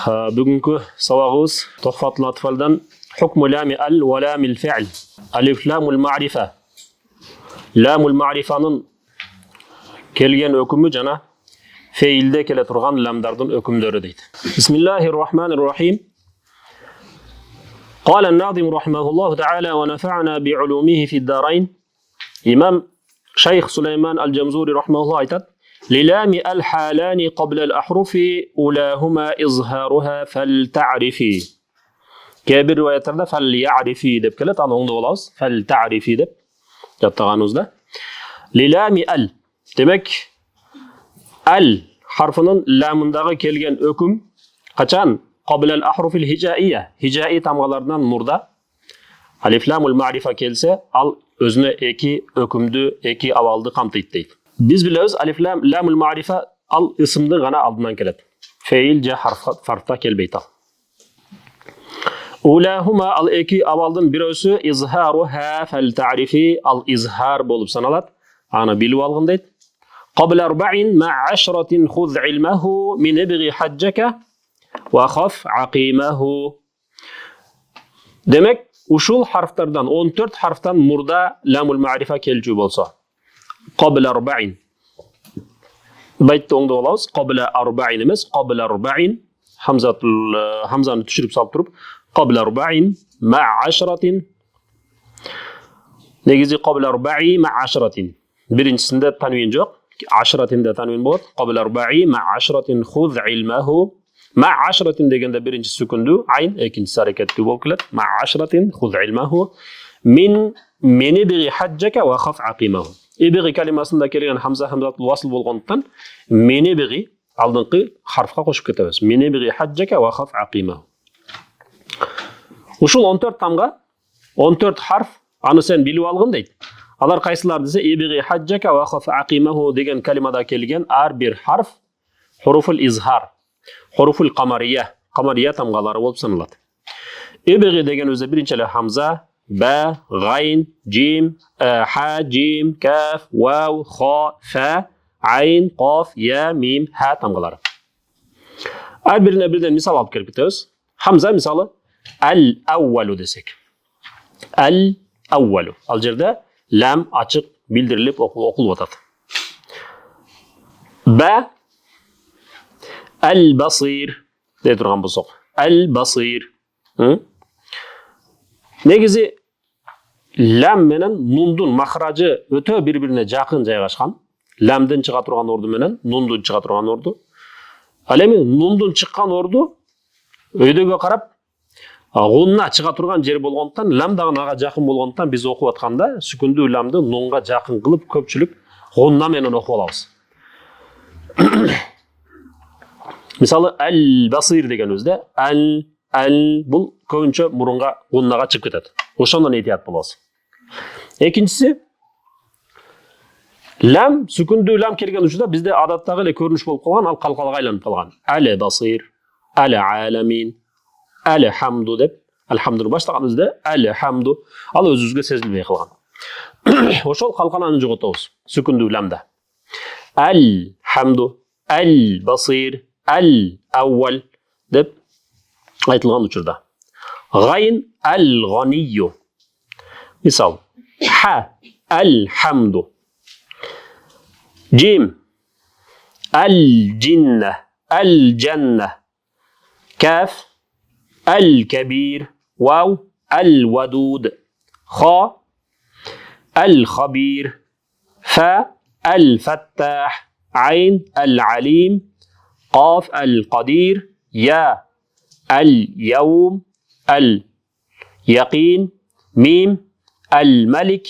Бүгінгі сабағымыз Тухфатул Атфалдан хукму лами ал ва ламил фи'л. Алиф ламул ма'рифа. Ламул ма'рифаның келген өкімі жана фейлде келе тұрған ламдардың өкімдері дейді. Бисмиллахир-рахманир-рахим. قال الناظم رحمه الله تعالى ونفعنا بعلومه في الدارين. إمام شيخ سليمان الجمزوري رحمه الله айтады: للام الحالان قبل الأحرف أولاهما إظهارها فلتعرفي. Кейбір рوايаттарда فليعرفي деп келеді, аны оңды болабыз. فلتعرفي деп жаттағанымызда. للام ال. Демек, al harfının lamınдағы келген өкім қачан? قبل الأحرف الهجائية. Hijai тамғалардан мұрда. Алиф ламул ма'рифа келсе, ал өзіне екі өкімді, екі авалды қамтиды дейді. Biz biliriz alif lamul ma'rifa al ismni gana aldından keledi. Feil ja harfta kelbeydi. Ulahuma al iki avaldın birisi izharuha fel ta'rifi al izhar bolup sanalat. Ana bilip algın deydi. Qabla 40 ma 10 khudh ilmahu min ibghi hajjaka wa khaf aqimahu. Demek uşul harflardan 14 harftan murda lamul ma'rifa kelçü bolsa. قبل 40 baytda oңды болабыз. قبل 40 емес, قبل 40 хамзаны түшіріп салып тұрып, قبل 40 مع 10. Негізі قبل 40 مع 10. Біріншісінде танвин жоқ, 10-да танвин болады. قبل 40 مع 10 خذ علمه. مع 10 дегенде бірінші сүкінді айн, екіншісі әрекетті болып келеді. مع 10 خذ علمه من ابغي حجك وخف عقيمه. Ибиғи калимасында келген хамзатул васл болғандықтан мені биғи алдыңғы харфқа қосып кетеміз. Мені биғи хаджака ва хаф aqимаху. Ушул 14 тамға 14 харф, аны сен біліп алғын дейді. Алар қайсылар десе, ибиғи хаджака ва хаф aqимаху деген калимада келген ар бір харф хуруфул изхар, хуруфул қамария тамғалары болып саналады. Ибиғи деген өзі біріншілі хамза, با غين جيم ح جيم كاف واو خا فا عين قاف يا ميم ها тамғалары. Әр бірден мисал алып келіп кетеміз. Хамза мысалы әл-әуәлу десек. Әл-әуәлу. Ал жерде ләм ашық білдіріліп оқылып жатады. Бә әл-басир дей тұрған болсақ. Әл-басир. Негізі ләм менен нундун махражы өтө бір-біріне жақын жайғашқан. Ләмден шыға тұрған орды менен нундун шыға тұрған орды. Ал эми нундун шыққан орды өйдөгө қарап ғунна шыға тұрған жер болғандықтан, ләм дагы ага жақын болғандықтан біз оқып атканда сүкүндүү ләмді нунга жақын қылып көпчүлүк ғунна менен оқып алабыз. Мысалы әл-басир деген өзде әл бұл көбінше мұрынға ғуннаға шығып кетеді. Ошондан етият боласыз. Екіншісі, ләм, сүкінді ләм келген үшіде бізде адаттағы еле көрініш болып қалған, ал қалқалға айланып қалған. Әлі басир, әлі аламин, әлі хамду деп, әлхамдуны баштаған бізде әлі хамду, ал өзіңізге сезілмей қалған. Ошол қалқаланы жоғытауыз, сүкінді ләмді. Әл хамду, әл басир, әл әуәл деп айтылған учурда. Ғайн әл-ғанию. Мисал, ха әл-хамду. Джим әл-джинна, әл-джанна. Каф әл-кабир. Вау әл-вадуд. Ха әл-хабир. Фа әл-фаттах. Айн әл-алим. Қаф әл-қадир. Я اليوم اليقين ميم الملك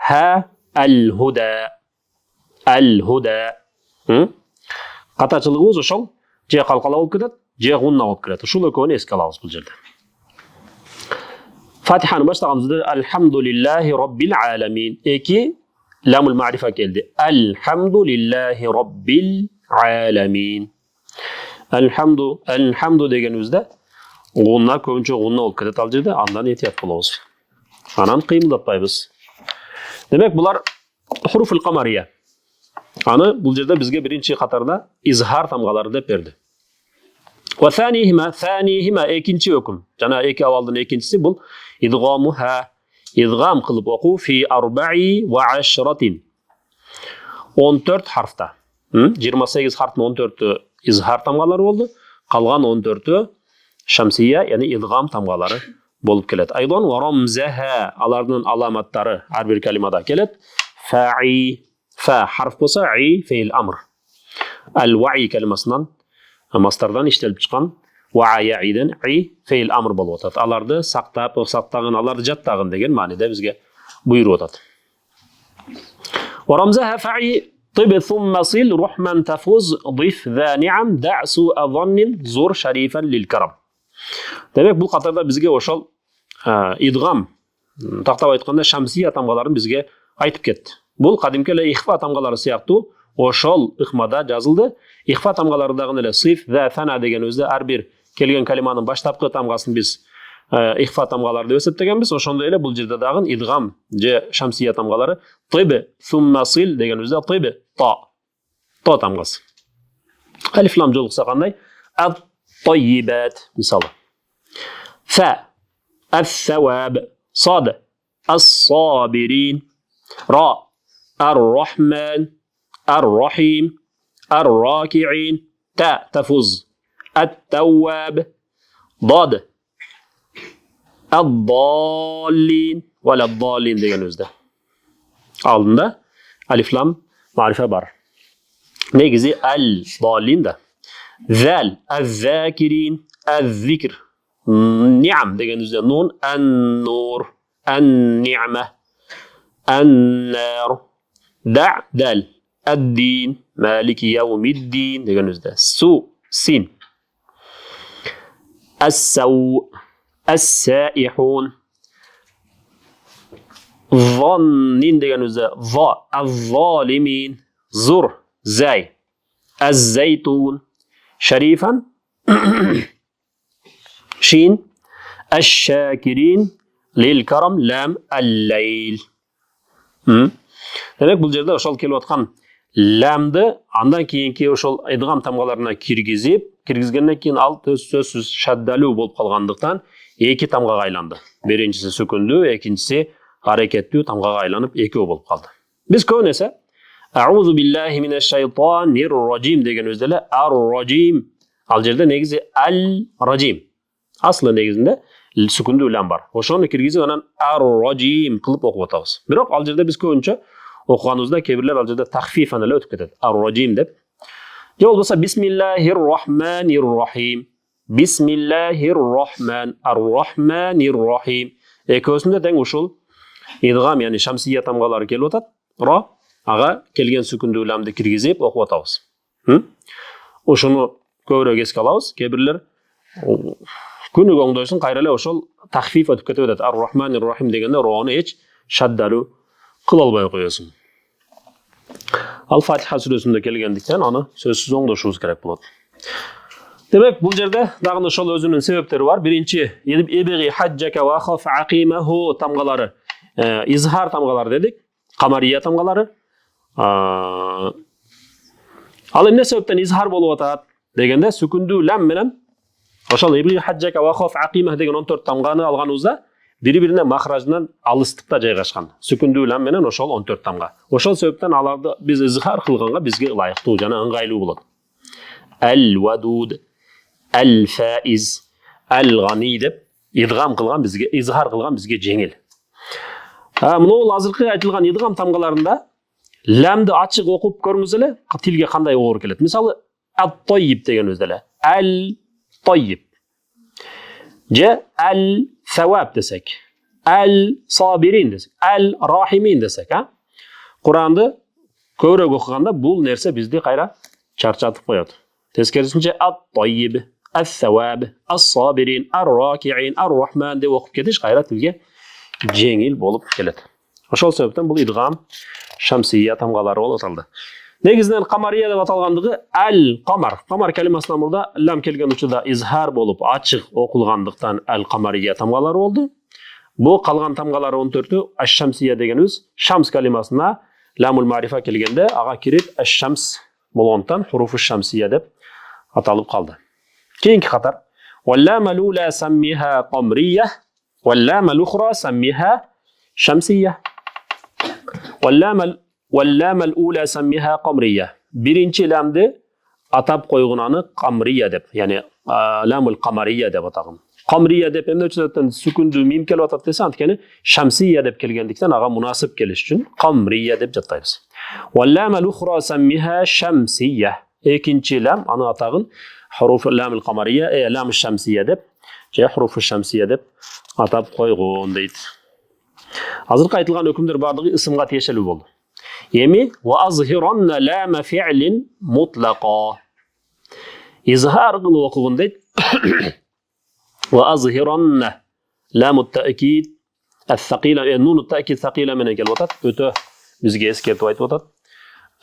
ها الهدى қатачылығымыз ошол же қалқала болып кетеді, же ғунна болып кетеді. Ушул экөөнү эске алабыз бул жерде. Фатиханы баштаганыбызда Алхамдулиллахи Rabbil Alamin. Эки ламул ма'рифа келди. Алхамдулиллахи Rabbil Alamin. Алхамду дегенибизде ғунна көбінше ғунна болып кетеді ал жерде, андан етият болабыз. Анан қимылдатпайбыз. Демек, бұлар хуруфул қамария. Аны бұл жерде бізге бірінші қатарда изхар тамғалары деп берді. Thânihima ikinci hüküm. Jana iki avaldın ikincisi bu idgamuha. İdgam kılıp oku fi arba'i ve aşratin. 14 harfta. 28 harfın 14'ü izhar tamgalары oldu. Kalgan 14'ü şamsiye yani idgam tamgalары bolup keledi. Aydan ve ramzaha alarının alamatları her bir kelimada keledi. Fa'i fa harf bolsa i fiil amr. Al-wa'i kelimesinden mastardan iştelip çıkan wa'ya'iden i fiil amr bolup atat. Alardı saktagın, alardı jattagın degen manada bizge buyurup atat. Ve ramzaha fa'i طب ثم صل روح من تفوز ضيف ذا نعم دع سوء ظن زور شريفا للكرم. Demek bu qatarda bizge oşol idgam taqtab aytqanda şamsiya tamgalарын bizge aytып ketdi. Бұл qadimki эле ихфа тамгалары сыяктуу ошол ыкмада жазылды. Ихфа тамгалары дагы эле сиф, за, фана деген өзү ар бир келген калиманын баштапкы тамгасын биз ихфа тамгалары деп эсептегенбиз. Ошондой эле бул жерде дагы идгам же шамсия тамгалары тиб сумма сил деген өзү тиб та тамгасы. Алиф лам жолукса кандай? Ат-таййибат мисалы. Фа ас-саваб, сад ас-сабирин, ра ар-рахман, ар-рахим, ар-ракиин, та тафуз, ат-тавваб, ضاد ad-dallin wala ad-dallin degan o'zda. Oldinda alif lam ma'rifa bor. Negizi al-dallin da. Zal az-zakirin, az-zikr. Ni'am degan o'zda nun an-nur, an-ni'ma, an-nar. Da' dal ad-din, maliki yawmiddin degan o'zda. Su sin. As-saw السائحون ظنين degan o'zi va az-zalimin zur zay az-zaytun sharifan shin ash-shakirin lil karam lam al-layl. Demek bu жерде ошол келип аткан lamды андан кийинки ошол идгам тамгаларына киргизгенден кийин ал сөзсүз шаддалуу болуп калгандыктан эки тамгага айланды. Биринчиси сүкүндүү, экинчиси аракеттүү тамгага айланып экөө болуп калды. Биз көбүнесе аузу биллахи минеш шайтанир раджим деген өздө эле ар-раджим ал жерде негизи ал-раджим. Аслы негизинде сүкүндүү лам бар. Ошону киргизип анан ар-раджим кылып окуп атабыз. Бирок ал жерде биз көбүнчө окуганыбызда кээ бирлер ал жерде тахфифан эле өтүп кетет. Ар-раджим деп. Же болбосо бисмиллахир-рахманир-рахим. Bismillahir-Rahman, Ar-Rahmanir-Rahim. Ekosunda тең ушул идгам, яни шамсия тамгалары келип атат. Ра ага келген сүкүндүү ламды киргизип окуп атабыз. Ошону көбүрөөк эске алабыз. Кээ бирлер күнүгө оңдойсун кайра эле ошол тахфиф өтүп кетип атат. Ar-Rahmanir-Rahim дегенде рону эч шаддалуу кыла албай коесуң. Ал-Фатиха сүрөсүндө келгендиктен аны сөзсүз оңдошубуз керек болот. Demek bu жерде дагы ошол өзүнүн себептери бар. Биринчи, эбиги хаджака ва хаф акимаху тамгалары, изхар тамгалары дедик, камария тамгалары. Ал эмне себептен изхар болуп атат дегенде сүкүндүү лам менен ошол эбиги хаджака ва хаф акимах деген 14 тамганы алганыбызда бири-бирине махражынан алыстыкта жайгашкан. Сүкүндүү лам менен ошол 14 тамга. Ошол себептен аларды биз изхар кылганга бизге ылайыктуу жана ыңгайлуу болот. Ал-вадуд Al-Faiz, Al-Ghani деп идгам кылган бизге, изхар кылган бизге жеңил. Мына азыркы айтылган идгам тамгаларында ламды ачык окуп көрүңүз эле, тилге кандай оор келет. Мисалы, ат-таййиб деген өзү эле. Ал-таййиб. Же ал-саваб десек, ал-сабирин десек, ал-рахимин десек, Куранды көбүрөөк окуганда бул нерсе бизди кайра чарчатып коет. Тескерисинче ат-таййиб, ас-саваб, ас-сабирин, ар-ракиин, ар-рахман деп окуп кетиш кайра тилге жеңил болуп келет. Ошол себептен бул идгам шамсия тамгалары болуп аталды. Негизинен камария деп аталгандыгы ал-камар. Камар калимасынан мурда лам келген учурда изхар болуп ачык окулгандыктан ал-камария тамгалары болду. Бул калган тамгалары 14-ü аш-шамсия дегенибиз шамс калимасына ламул марифа келгенде ага кирип аш-шамс болгондуктан хуруфу шамсия деп аталып калды. Keyingi qator. واللام الأولى سميها قمرية واللام الأخرى سميها شمسية. واللام الأولى سميها قمرية. Birinchi lamni atab qo'ygunani qamriya deb, ya'ni lamul qamariya deb atag'in. Qamriya deb endi o'chdan sukundu mim kelyapti desa, antkani shamsiya deb kelgandikdan ag'a munosib kelish uchun qamriya deb jatlaymiz. واللام الأخرى سميها شمسية. Ikinchi lam ani atag'in huruf lamul qamariya, lamul shamsiya deb, huruf shamsiya deb atab qo'ygun deydi. Hozirgi aytilgan hukmlar bardigi ismga tegishli bo'ldi. Yemi va azhiranna lam fi'lin mutlaqa. İzhar qilib o'qigun deydi. Va azhiranna lam at-ta'kid as-saqila, nun at-ta'kid saqila menen kelib o'tadi. Bizga eskertib aytib o'tadi.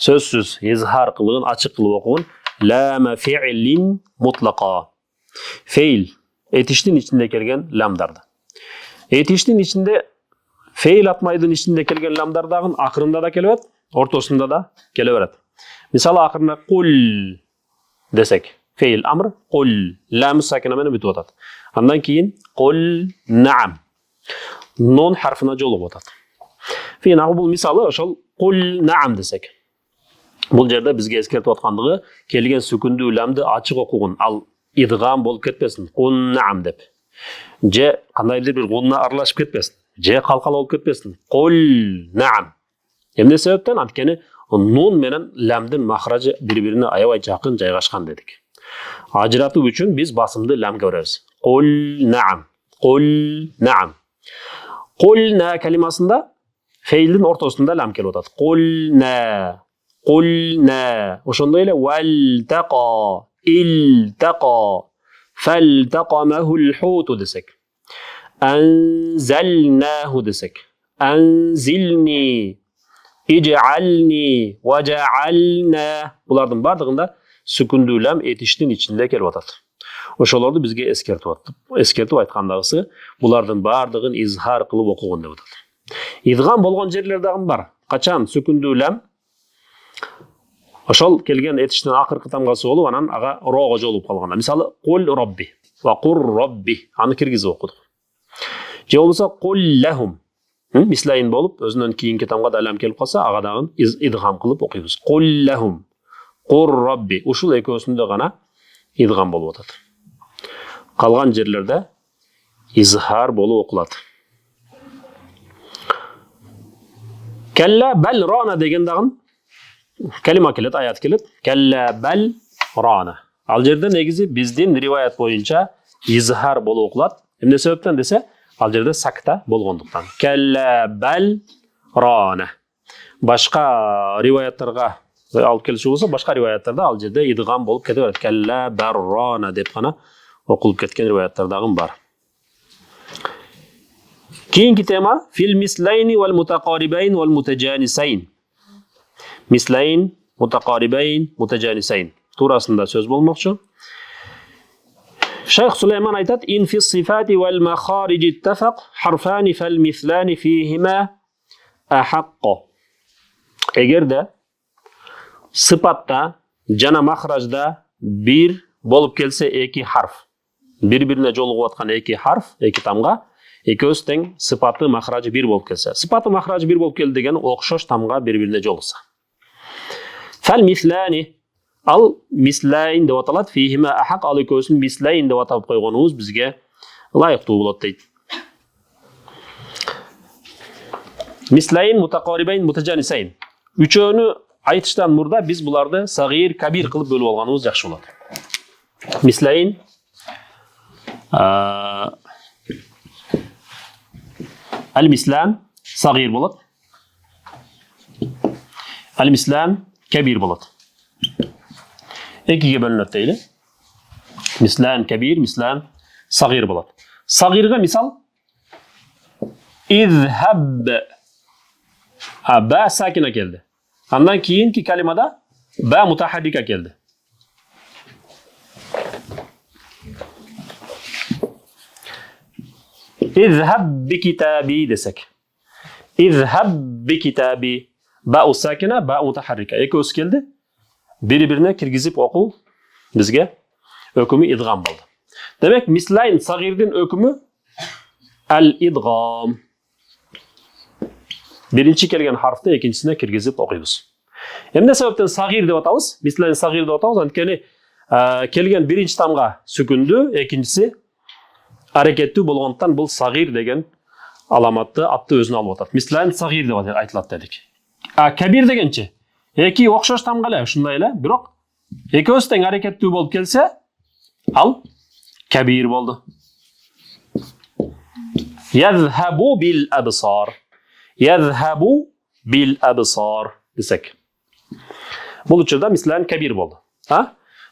Sözsüz izhar qilgan, ochiq qilib o'qigun. Lam fi'lin mutlaqa. Fe'l etishning ichida kelgan lamdardir. Etishning ichida fe'l atmaydın içinde kelgen lamdardagın akırında da kelebet, ortasında da keleberет. Misal akırında kul desek, fe'l amr, kul, lam sakina meni bitip otat. Andan keyin kul na'am. Non harfina jolup otat. Fina bu misalı oşol kul na'am desek. Bul jerde bizge eskertip atkandığı kelgen sükundu lamды açık okugun, al idgam bolup ketpesin, kul na'am dep. Je qandaydır bir gunna aralashib ketpesin. Je qalqal olup ketpesin. Qul na'am. Emne sebepten antkeni nun menen lamdın mahrajı birbirine ayabay жақын жайгашкан dedik. Ajratуу үчүн biz basımды lamga berебиz. Qul na'am. Qul na'am. Qulna kalimasında fe'lin ortasında lam kelip otat. Qulna. Qulna. Oşonda ele waltaqa, iltaqa, faltaqamahul hut desek. Anzalnahu desek. Anzilni, ic'alni, veca'alna. Bulardan bardığında sükundu lam etiştin içinde kelip atat. Oşolardı bizge eskertip aytkandagысы bulardan bardığın izhar kılıp okugun dep atat. İdgam bolgon jerlerdagı bar. Kaçan sükundu lam oşol kelgen etiştin akırkı tamgası bolup anan aga roga jolup kalganda. Misalı qul rabbi va qur rabbi аны kirgizip okuduk. Je bolsa qul lahum mislayin bolup özünden kiyinki tamga da lam kelip kalsa agadagın idgam kılıp okuyubuz. Qul lahum qur rabbi uşul ekosunda gana idgam bolup atat. Kalgan jerlerde izhar bolup okulat. Kella bel rana degendagın kelime kelet, ayat kelet. Kella bel rana. Al jerde negizi bizdin rivayet boyunca izhar bolup okulat. Emne sebepten dese al jerde sakta bolgonduktan. Kella bel rana. Başka rivayetlerga alıp kelişi bolsa başka rivayetlarda al jerde idgam bolup keteberет. Kella bel rana dep gana okulup ketken rivayetlerdagı bar. Keyingi tema fil mislayni vel mutaqaribayn vel mutajanisayn. Mislayn, mutaqaribayn, mutajanisayn. Turasında söz bolmoqçu. Şeyh Süleyman aytat in fi sifati vel makharici ittafaq harfani fel mislani fihima ahaqqa. Eğer de sıfatta jana mahrajda bir bolup kelse iki harf. Birbirine jolup atkan iki harf, iki tamga ekөөsү тең sıfatı mahrajı bir bolup kelse. Sıfatı mahrajı bir bolup keldi degen okşoş tamga birbirine joluksa. Fel mislani al mislayn dep atalat fihima ahaq al ekөөsүn mislayn dep atап койгонубуз bizge layıktуу болот дейт. Mislayn, mutaqaribayn, mutajanisayn. Üçöөнү айтыштан мурда biz bulardı sagir, kabir kılıp bölüp alганыбыз жакшы болот. Mislayn al-mislan sagir bolat. Al-mislan kabir bolat. Ekiga bölünöt deyli. Mislan kabir, mislan sagir bolat. Sagirga misal izhab. Ba sakina keldi. Andan keyinki kalimada ba mutaharrika keldi. İzhab bi kitabi desek. İzhab bi kitabi. Ba'u sakina, ba'u mutaharrika. Ekos keldi. Birbirine kirgizip oku bizge өкімі идғам болды. Демек, мислайн сағирдің өкімі әл-идғам. Бірінші келген харфты екіншісіне кіргізіп оқимыз. Емне себептен сағир деп атамыз? Мислайн сағир деп атамыз. Анткени келген бірінші тамға сүкінді, екіншісі әрекетті болғандықтан бұл сағир деген аламатты атты өзіне алып отыр. Мислайн сағир деп айтылады дедік. Кәбир дегенше екі оқшаш тамға эле, ушундай эле, бирок экөөсү тең аракеттүү болуп келсе, ал кәбир болду. Yazhabu bil absar. Yazhabu bil absar десек. Бул учурда мислайн кәбир болду.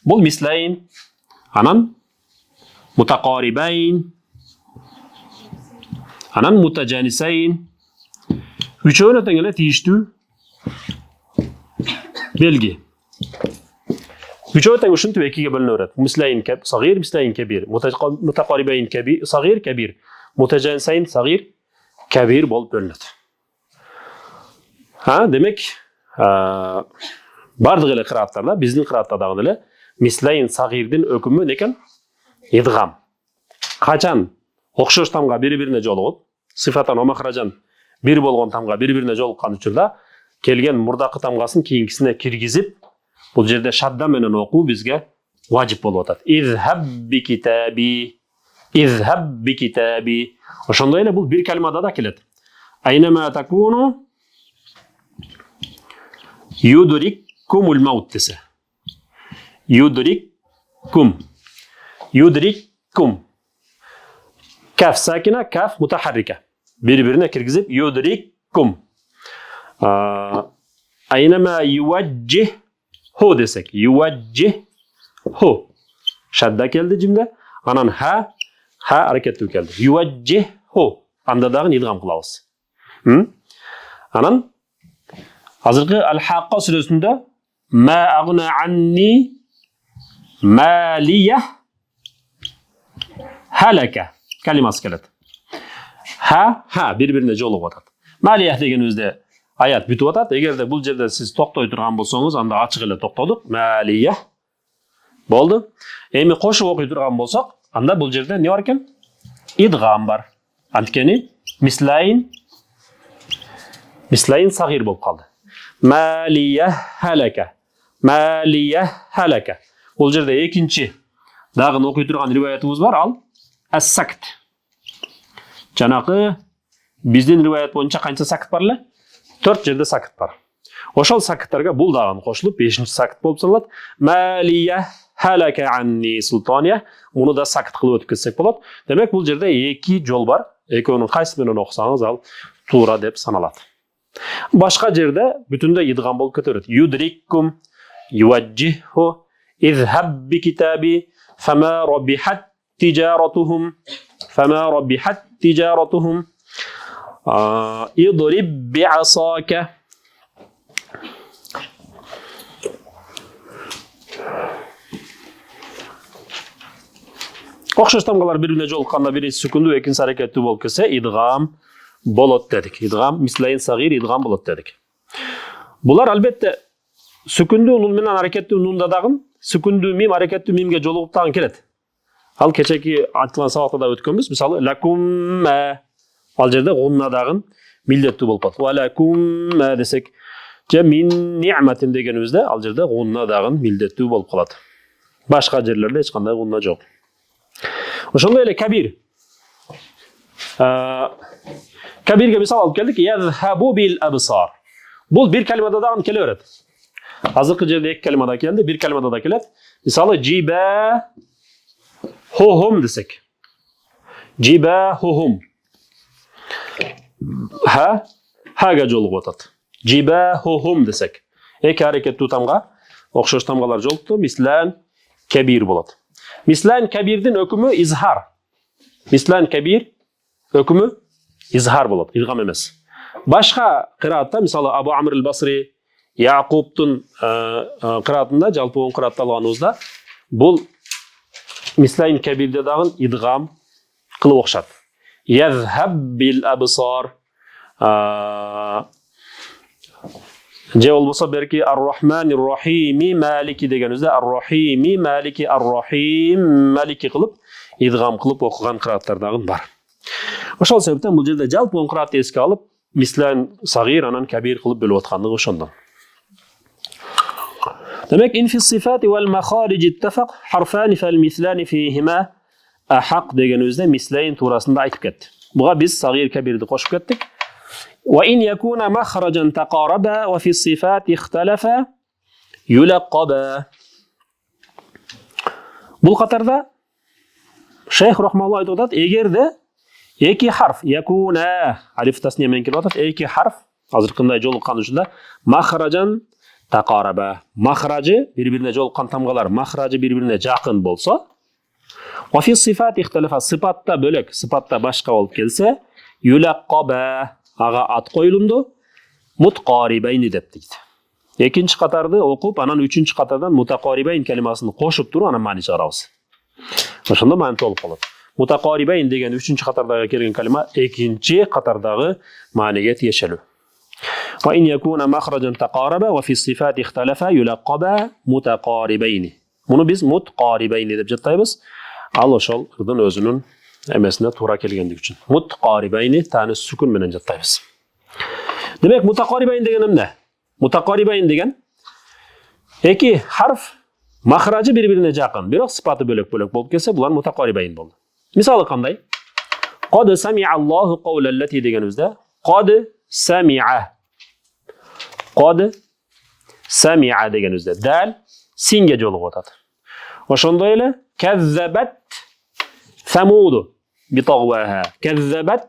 Бул мислайн, анан мутақарибайн, анан мутажанисайн. Үчөөнө тең эле тийиштүү белги. Үчөө тең ушинтип экиге бөлүнө берет. Мислайн сагир, мислайн кабир. Мутақарибайн кабир, сагир, кабир. Мутажанисайн сагир, кабир болуп бөлүнөт. Демек, бардык эле кырааттарда, биздин кыраатта дагы эле мислайн сагирдин өкүмү некен? Идгам. Качан окшош тамга бири-бирине жолугуп, сыфатан омахражан бир болгон тамга бири-бирине жолуккан учурда келген мурдакы тамгасын кийинкисине киргизип, бул жерде шадда менен окуу бизге важип болуп атат. Изхаб би китаби, изхаб би китаби. Ошондой эле бул бир калимада да келет. Айнама такуну юдриккумул маут десе. Юдриккум. Юдриккум. Каф сакина, каф мутахаррика. Бири-бирине киргизип юдриккум. Айнама юважжиху десек. Юважжиху. Шадда келди жимде. Анан ха аракеттүү келди. Юважжиху. Анда дагы идгам кылабыз. Анан азыркы Ал-Хаққа сүрөсүндө ма агна анни малия халака калимасы келет. Ха бири-бирине жолугуп атат. Малия дегенибизде аят бүтүп атат. Эгерде бул жерде сиз токтой турган болсоңуз, анда ачык эле токтодук. Малия болду. Эми кошуп окуй турган болсок, анда бул жерде не бар экен? Идгам бар. Анткени мислайн сагир болуп калды. Малия халака. Малия халака. Бул жерде экинчи дагы окуй турган риваятыбыз бар, ал ас-сакт. Жанагы биздин риваят боюнча канча сакт бар эле? 4 жерде сакт бар. Ошол сакттарга бул дагы кошулуп 5-чи сакт болуп саналат. Малия халака анни султания. Муну да сакт кылып өтүп кетсек болот. Демек бул жерде 2 жол бар. Экөөнүн кайсы менен окусаңыз ал туура деп саналат. Башка жерде бүтүндөй идгам болуп кете берет. Юдриккум, юважжиху, изхаб би китаби, фама рабихат тижаратухум, фама рабихат тижаратухум, идриб би асака. Окшош тамгалар бири-бирине жолукканда биринчи сүкүндүү, экинчи аракеттүү болуп кетсе, идгам болот дедик. Идгам мислайн сагир идгам болот дедик. Булар албетте сүкүндүү нун менен аракеттүү нунда дагы сүкүндүү мим аракеттүү мимге жолугуп дагы келет. Ал кечеки айтылган сабакта да өткөнбүз. Мисалы лакум ал жерде гунна дагы милдеттүү болуп калат. Ва лакум десек, же мин ни'матин дегенибизде ал жерде гунна дагы милдеттүү болуп калат. Башка жерлерде эч кандай гунна жок. Ошондой эле кабир. Кабирге мисал алып келдик. Yazhabu bil absar. Бул бир калимада дагы келе берет. Азыркы жерде 2 калимада келди, бир калимада да келет. Мисалы жиба хухум десек. Жиба хухум. Хага жолугуп атат. Жиба хухум десек. Эки аракеттүү тамга окшош тамгалар жолукту. Мислан кабир болот. Мислан кабирдин өкүмү изхар. Мислан кабир өкүмү изхар болот, идгам эмес. Башка кыраатта, мисалы Абу Амр ал-Басри, Яқубтун кыраатында, жалпы он кыраатта алганыбызда, бул мислайн кабирде дагы идгам кылып окшат. Yazhab bil absar. Же болбосо берки ар-рахманир рахими малики дегенибизде ар-рахими малики ар-рахим малики кылып идгам кылып окуган кырааттар дагы бар. Ошол себептен бул жерде жалпы кыраатты эске алып, мислен сагир анан кабир кылып бөлүп аткандыгы ошондон. Демек ин фи сифати вал махарij иттафак харфан фал мислан фихима ахак дегенибизде мислейн туурасында айтып кетти. Буга биз сагир кабирди кошуп кеттик. وإن يكون مخرجا تقاربا وفي الصفات اختلفا يلقبا. Бұл қатарда шейх рахмаллах айтып атат, эгерде эки харф якуна алиф тасния менен келип атат, эки харф азыркындай жолуккан учурда махражан тақараба, махражы бири-бирине жолуккан тамгалар, махражы бири-бирине жакын болсо, ва фи сифат ихталафа, сыпатта бөлөк, сыпатта башка болуп келсе, юлақаба, ага ат коюлунду, мутқарибайни деп дейт. Экинчи катарды окуп, анан үчүнчү катардан мутақарибайн калимасын кошуп туруп, анан маани чыгарабыз. Ошондо маани толук болот. Мутақарибайн деген үчүнчү катардагы келген калима экинчи катардагы мааниге тиешелүү. Ва ин якуна махраджан тақараба ва фи сифат ихталафа юлақаба мутақарибайни. Муну биз мутқарибайни деп жаттайбыз. Ал ошол ырдын өзүнүн эмесине туура келгендиги үчүн мутқарибайни тааны сүкүн менен жаттайбыз. Демек мутақарибайн деген эмне? Мутақарибайн деген эки харф махражы бири-бирине жакын, бирок сыпаты бөлөк-бөлөк болуп келсе, булар мутақарибайн болду. Мисалы кандай? Qad sami'a Allahu qawla allati дегенибизде qad sami'a. Qad sami'a дегенибизде дал синге жолугуп атат. Ошондой эле каззабат самуду битагваха. Каззабат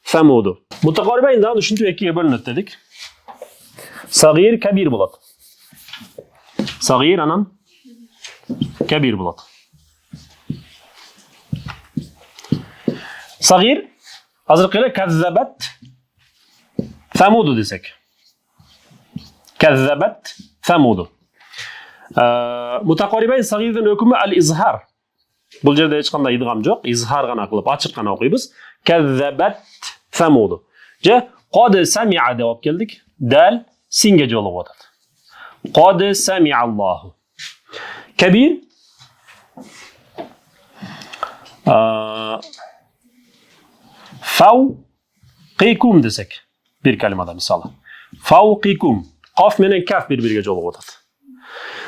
самуду. Мутақарибайн да ушинтип экиге бөлүнөт дедик. Сагир, кабир болот. Сагир анан кабир болот. Сагир азыркы эле каззабат самуду десек. Каззабат самуду. Мутақарибайн сагирдин өкүмү ал-изхар. Бул жерде эч кандай идгам жок, изхар гана кылып ачык гана окуйбыз. Каззабат самуду. Же qad sami'a деп алып келдик. Дал синге жолугуп атат. Qad sami'a Allahu. Кабир фауқикум десек бир калимада мисалы. Фауқикум. Каф менен каф бири-бириге жолугуп атат.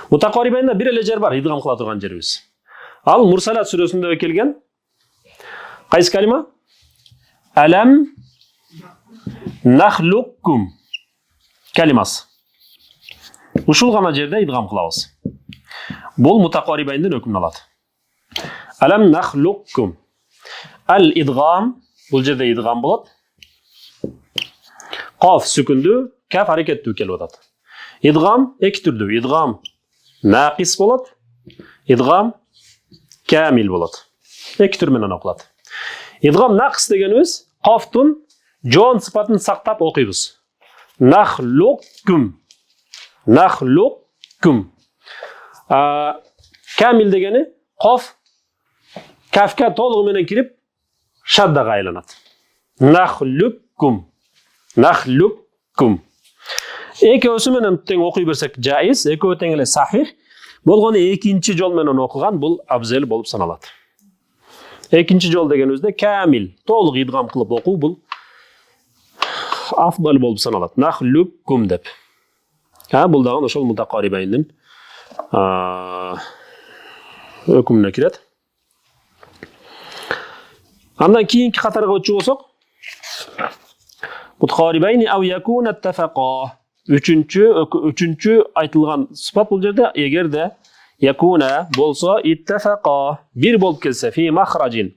Мутақарибайнда бир эле жер бар, идгам кыла турган жерибиз. Ал Мурсалат сүрөсүндө келген кайсы калима? Алам нахлуккум калимасы. Ушул гана жерде идгам кылабыз. Бул мутақарибайндын өкүмүн алат. Алам нахлуккум. Ал-идгам, бул жерде идгам болот. Каф сүкүндүү, каф аракеттүү келип атат. Идгам эки түрдүү. Идгам нақис болот. Идгам камил болот. Эки түр менен окулат. Идгам нақис дегенибиз кафтын жоон сыпатын сактап окуйбуз. Нахлуккум. Нахлуккум. Камил дегени каф кафка толугу менен кирип шаддага айланат. Нахлуккум. Нахлуккум. Экөөсү менен тең окуй берсек жайыз, экөө тең эле сахих. Болгону экинчи жол менен окуган бул абзел болуп саналат. Экинчи жол дегенибизде камил, толук идгам кылып окуу бул афдал болуп саналат. Нахлуккум деп. Бул дагы ошол мутақарибайндын өкүмүнө кирет. Андан кийинки катарга өтчү болсок, мутақарибайни ау якуна аттафаqa. Үчүнчү айтылган сыпат бул жерде эгерде якуна болсо иттафаqa бир болуп келсе фи махражин.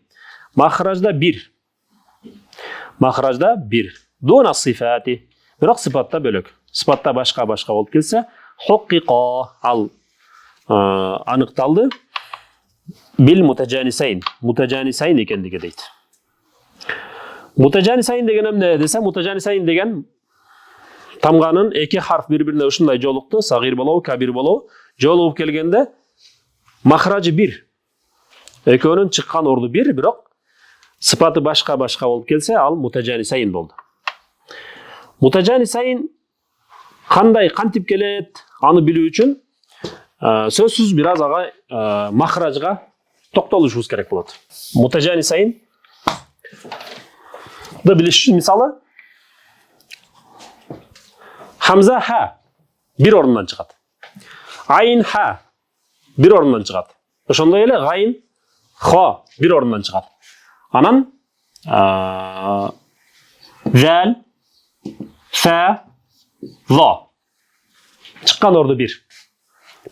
Махражда бир. Махражда бир. Дуна сифати. Бирок сыпатта бөлөк. Сыпатта башка болуп келсе хуккиqa ал аныкталды. Бил мутажанисайн. Мутажанисайн экендиги дейт. Мутажанисайн деген эмне десе, мутажанисайн деген тамганын эки харф бири-бирине ушундай жолукту, сагир болобу, кабир болобу, жолугуп келгенде махражы бир. Экөөнүн чыккан орду бир, бирок сыпаты башка болуп келсе, ал мутажанисайн болду. Мутажанисайн Қандай кантип келет? Аны билүү үчүн сөзсүз бир аз ага махражга токтолушубуз керек болот. Мутажанисайн да билиш үчүн мисалы хамза ха бир орундан чыгат. Айн ха бир орундан чыгат. Ошондой эле гайн хо бир орундан чыгат. Анан zal fa за чыккан орду бир.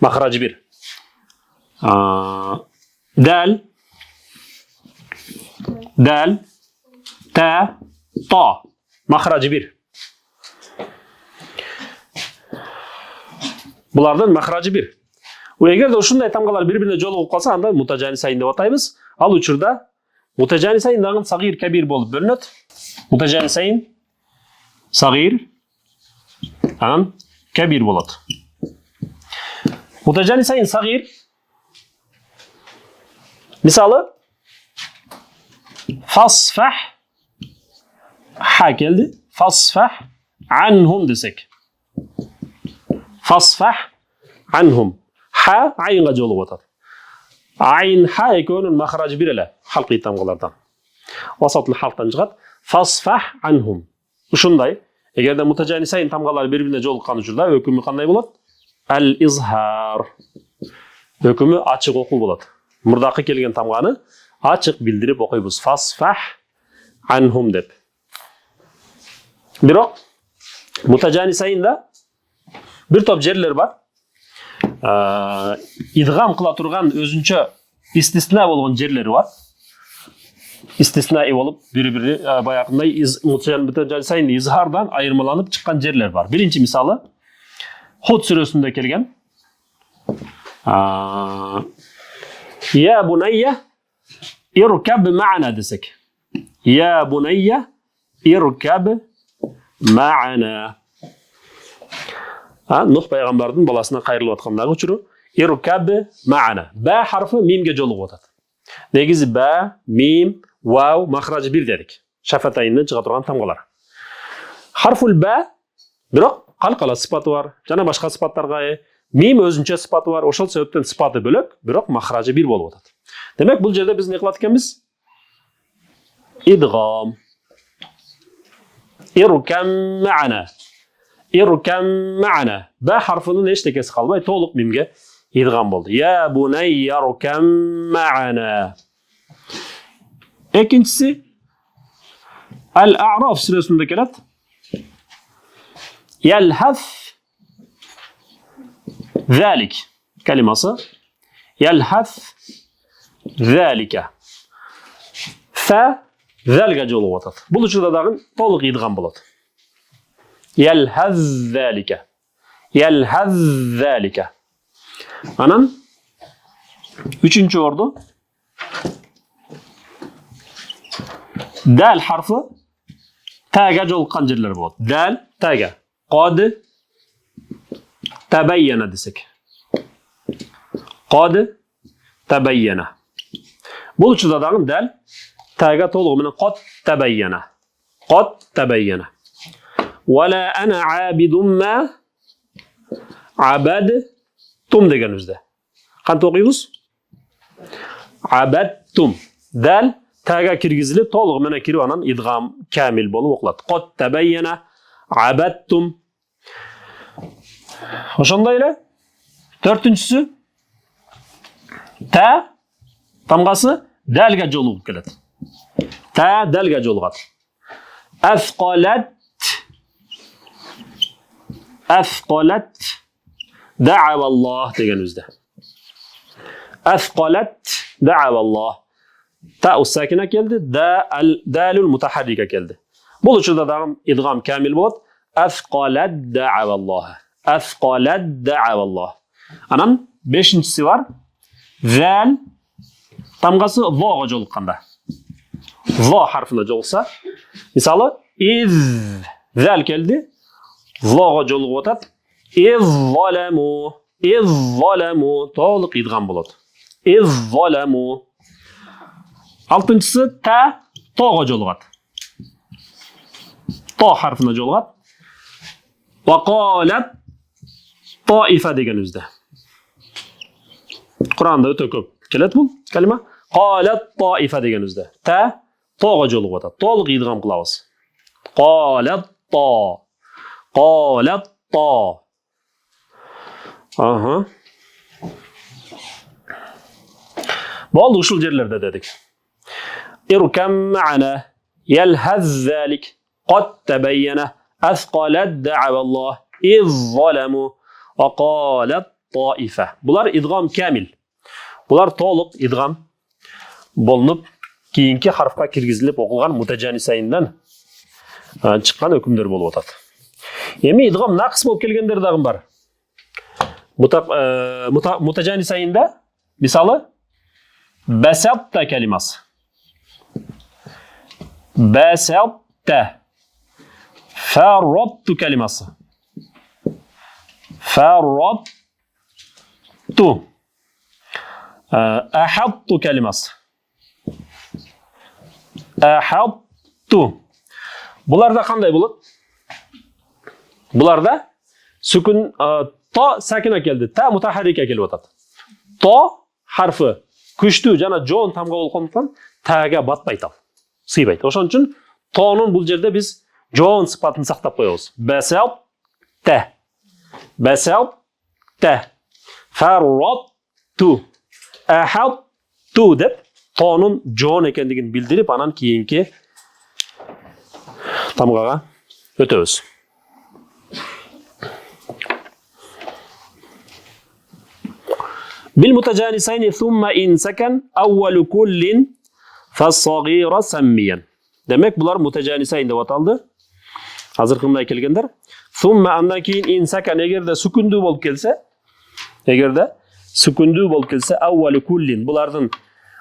Махражы бир. Дал та та махражы бир. Булардын махражы бир. Эгерде ушундай тамгалар бири-бирине жолугуп калса, анда мутажанисайн деп атайбыз. Ал учурда мутажанисайн дагы сагир кабир болуп бөлүнөт. Мутажанисайн сагир анан кабир болот. Мутажанисайн сагир мисалы фасфах ха келди. Фасфах анхум десек. Фасфах анхум. Ха айынга жолугуп атат. Айн ха экөөнүн махражы бир эле халкый тамгалардан. Васатыл халктан чыгат. Фасфах анхум. Ушундай. Эгерде мутажанисайн тамгалар бири-бирине жолуккан учурда өкүмү кандай болот? Ал-изхар. Өкүмү ачык окуу болот. Мурдакы келген тамганы ачык билдирип окуйбуз. Фасфах анхум деп. Бирок мутажанисайнда бир топ жерлер бар. Идгам кыла турган өзүнчө истисна болгон жерлери бар. Истиснаи болуп бири-бири баягындай мутажанисайн изхардан айырмаланып чыккан жерлер бар. Биринчи мисалы Худ сүрөсүндө келген. Я бунайя иркаб ма'ана десек. Я бунайя иркаб ма'ана. Нух пайгамбардын баласына кайрылып аткандагы учуру иркаб ма'ана. Ба харфы мимге жолугуп атат. Негизи ба, мим, вау махражы бир дедик. Шафатайндан чыга турган тамгалар. Харфул ба бирок калкала сыпаты бар, жана башка сыпаттарга мим өзүнчө сыпаты бар. Ошол себептен сыпаты бөлөк, бирок махражы бир болуп атат. Демек бул жерде биз эмне кылат экенбиз? Идгам. Иркам ма'ана. Иркам ма'ана. Ба харфынын эчтекеси калбай толук мимге идгам болду. Я бунайя иркам ма'ана. Экинчиси Ал-А'раф сүрөсүндө келет. Yelhaf zalik kelimesi. Yelhaf zalika. Fa zalga jolup atat. Bul учурда дагы толук идгам болот. Yelhaf zalika. Yelhaf zalika. Анан үчүнчү орду дал харфы тага жолуккан жерлер болот. Дал тага. Qad tabayyana desek. Qad tabayyana. Bul учурда дагы дал тага толугу менен qad tabayyana. Qad tabayyana. Wala ana abidun ma abadtum degenibizde. Кантип окуйбуз? Abadtum. Dal taga kirgizilip толугу менен кирип анан идгам камил болуп окулат. Qad tabayyana abadtum. Ошондой эле төртүнчүсү та тамгасы далга жолугуп келет. Та далга жолугат. Афqalat Афqalat da'avalloh deganibizda. Афqalat da'avalloh. Ta usakina keldi, dalul mutaharrika keldi. Bul учурда дагы идгам камил болот. Афqalat da'avalloh. Афqalat da'avalloh. Анан бешинчиси бар. Zal тамгасы зога жолукканда. Зо харфына жолукса, мисалы из zal келди. Зога жолугуп атат. Из-заламу. Из-заламу толук идгам болот. Из-заламу. Алтынчысы та тога жолугат. То харфына жолугат. وقالت طائفة дегенімізді. Құранда өте көп келеді бұл кәлима. Қалат таифа дегенімізді. Та тоға жолығып жатады. Толық идғам қыламыз. Қалат та. Қалат та. Болды ушул жерлерде дедік. Иркам мa'ana يلهز ذلك قد تبين أثقلت دعوى الله إذ ظلموا وقالت طائفة. Бұлар идғам кәмил. Бұлар толық идғам болынып, кейінгі харфқа кіргізіліп оқылған мутажанисайыннан шыққан өкімдер болып отады. Еме идғам нақыс болып келгендер дағым бар. Мутажанисайында, мисалы, бәсәтта кәлимасы. Бәсәтта. Фәрратту кәлимасы. Фәрратту. Ахатту кәлимасы. Ахатту. Бұларда қандай болады? Бұларда сүкін та сәкина келді. Та мутахаррика келіп отады. Та харфы күшті жана жоон тамға болғандықтан тәге батпайды ал. Сыйбайды. Ошон үчүн тоонун бул жерде биз жоон сыпатын сактап коебуз. Бәсәтта. Бәсәтта. Фәрратту. Ахатту деп тоонун жоон экендигин билдирип, анан кийинки тамгага өтөбүз. بالمتجانسين ثم إن سكن أول كل فالصغير سميا. Demek bular mutejanisayn деп аталды. Азыркындай келгендер. Thumma андан кийин in sakan эгерде сүкүндүү болуп келсе, awwalu kullin булардын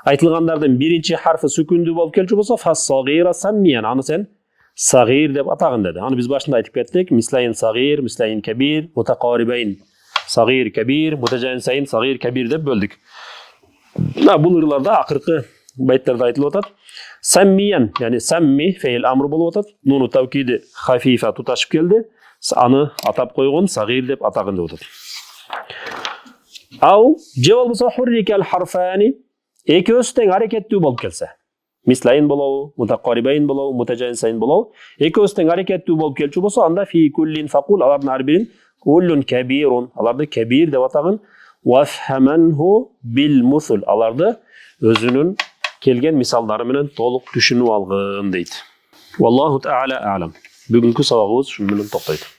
айтылгандардын биринчи харфы сүкүндүү болуп келчү болсо, фас-сагира саммиян, аны сен сагир деп атагын деди. Аны биз башында айтып кеттик. Мислайин сагир, мислайин кабир, мутакарибайн сагир, кабир, мутажанисайн сагир, кабир деп бөлдүк. Бул ырларда акыркы байттарда айтылып атат. Саммиян, яни самми фейл амр болуп атат. Нуну тавкиди хафифа туташып келди. Аны атап койгон сагир деп атагын деп атат. Ау же болбосо хуррикал харфани, экөөсү тең аракеттүү болуп келсе. Мислайин болобу, мутакарибайн болобу, мутажанисайн болобу, экөөсү тең аракеттүү болуп келчү болсо, анда фи куллин факул, алардын ар бирин куллун кабирун, аларды кабир деп атагын, вафхаманху бил мусул, аларды өзүнүн келген мисалдары менен толук түшүнүп алгын дейт. Валлаху таала а'лам. Бүгүнкү сабагыбыз ушун менен токтойт.